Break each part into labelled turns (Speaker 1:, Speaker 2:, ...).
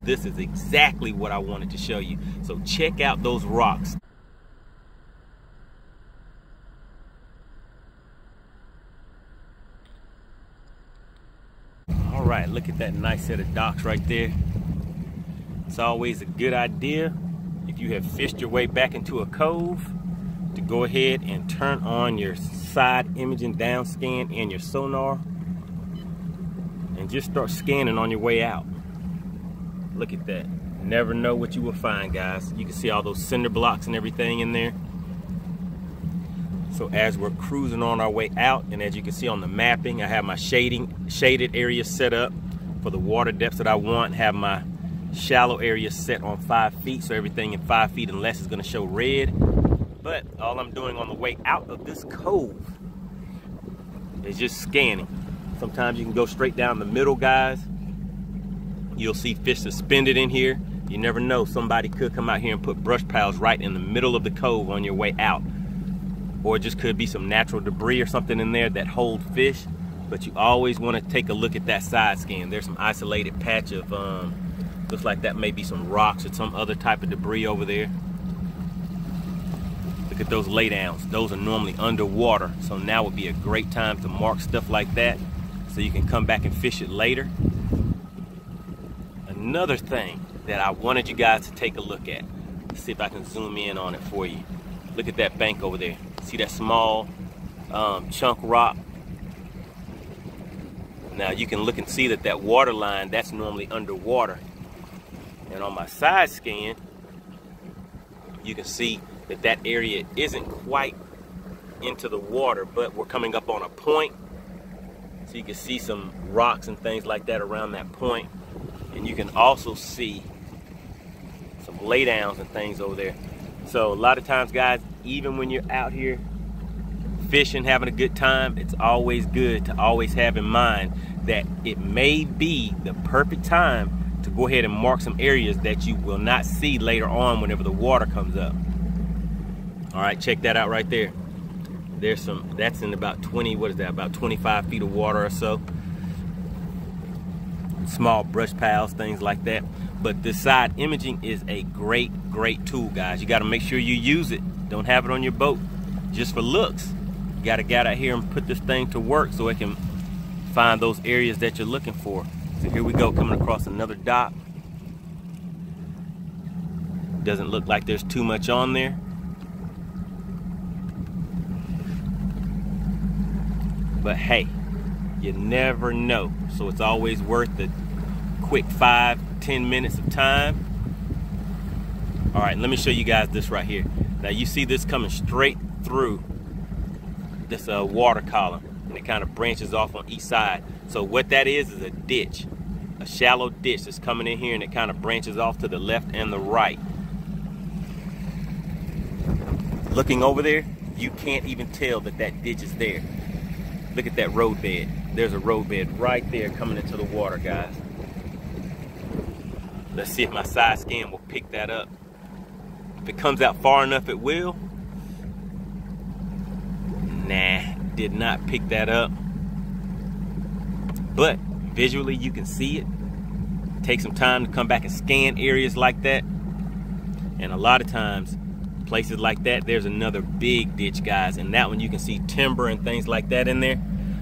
Speaker 1: This is exactly what I wanted to show you. So check out those rocks. All right, look at that nice set of docks right there. It's always a good idea, if you have fished your way back into a cove, to go ahead and turn on your side imaging down scan and your sonar and just start scanning on your way out. Look at that. Never know what you will find, guys. You can see all those cinder blocks and everything in there. So as we're cruising on our way out, and as you can see on the mapping, I have my shaded area set up for the water depths that I want. Have my shallow area set on 5 feet, so everything in 5 feet and less is going to show red. But all I'm doing on the way out of this cove is just scanning. Sometimes you can go straight down the middle, guys. You'll see fish suspended in here. You never know, somebody could come out here and put brush piles right in the middle of the cove on your way out. Or it just could be some natural debris or something in there that hold fish. But you always want to take a look at that side scan. There's some isolated patch of, looks like that may be some rocks or some other type of debris over there. Look at those laydowns. Those are normally underwater. So now would be a great time to mark stuff like that so you can come back and fish it later. Another thing that I wanted you guys to take a look at. Let's see if I can zoom in on it for you. Look at that bank over there. See that small chunk rock? Now you can look and see that that water line, that's normally underwater. And on my side scan, you can see that that area isn't quite into the water, but we're coming up on a point. So you can see some rocks and things like that around that point. And you can also see some laydowns and things over there. So a lot of times, guys, even when you're out here fishing, having a good time, it's always good to always have in mind that it may be the perfect time to go ahead and mark some areas that you will not see later on whenever the water comes up. All right, check that out right there. There's some, that's in about 20, what is that, about 25 feet of water or so. Small brush piles, things like that. But this side imaging is a great tool, guys. You got to make sure you use it. Don't have it on your boat just for looks. You got to get out here and put this thing to work so it can find those areas that you're looking for. So here we go, coming across another dock. Doesn't look like there's too much on there. But hey, you never know. So it's always worth the quick 5-10 minutes of time. All right, let me show you guys this right here. Now you see this coming straight through this water column, and it kind of branches off on each side. So what that is a ditch, a shallow ditch that's coming in here, and it kind of branches off to the left and the right. Looking over there, you can't even tell that that ditch is there. Look at that road bed. There's a road bed right there coming into the water, guys. Let's see if my side scan will pick that up. If it comes out far enough, it will. Nah, did not pick that up. But visually, you can see it. Take some time to come back and scan areas like that. And a lot of times, places like that, there's another big ditch, guys. And that one, you can see timber and things like that in there.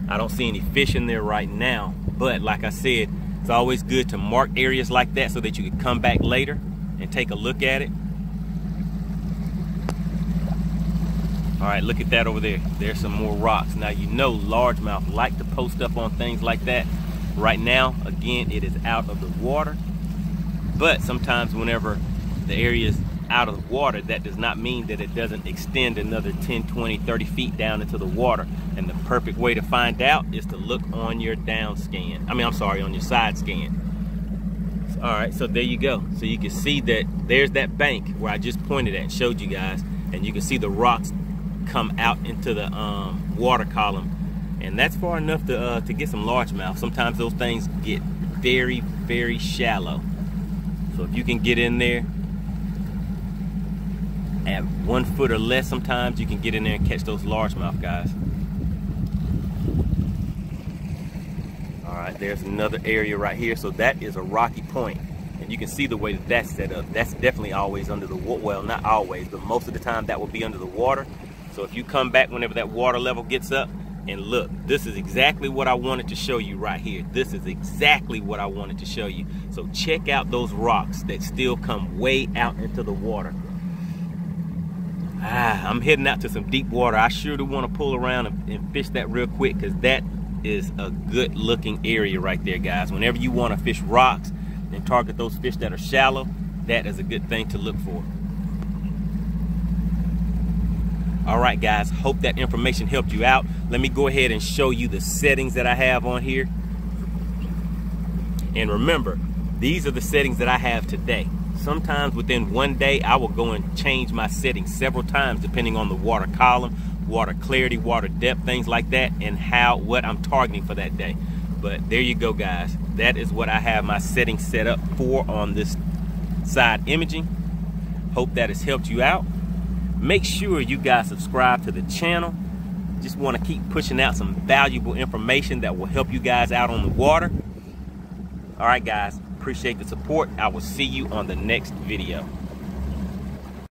Speaker 1: I don't see any fish in there right now. But like I said, it's always good to mark areas like that so that you can come back later and take a look at it. All right, look at that over there. There's some more rocks. Now, you know largemouth like to post up on things like that. Right now, again, it is out of the water. But sometimes whenever the area is out of the water, that does not mean that it doesn't extend another 10, 20, 30 feet down into the water. And the perfect way to find out is to look on your down scan. I mean, I'm sorry, on your side scan. All right, so there you go. So you can see that there's that bank where I just pointed at and showed you guys. And you can see the rocks come out into the water column. And that's far enough to get some largemouth. Sometimes those things get very, very shallow. So if you can get in there at 1 foot or less, sometimes you can get in there and catch those largemouth, guys. All right, there's another area right here. So that is a rocky point. And You can see the way that that's set up. That's definitely always under the water. Well, not always, but most of the time that will be under the water. So if you come back whenever that water level gets up, and look, this is exactly what I wanted to show you right here. This is exactly what I wanted to show you. So check out those rocks that still come way out into the water. I'm heading out to some deep water. I sure do want to pull around and fish that real quick, because that is a good looking area right there, guys. Whenever you want to fish rocks and target those fish that are shallow, that is a good thing to look for. All right, guys, hope that information helped you out. Let me go ahead and show you the settings that I have on here. And remember, these are the settings that I have today. Sometimes within one day, I will go and change my settings several times depending on the water column, water clarity, water depth, things like that, and what I'm targeting for that day. But there you go, guys. That is what I have my settings set up for on this side imaging. Hope that has helped you out. Make sure you guys subscribe to the channel. Just want to keep pushing out some valuable information that will help you guys out on the water. All right, guys, appreciate the support. I will see you on the next video.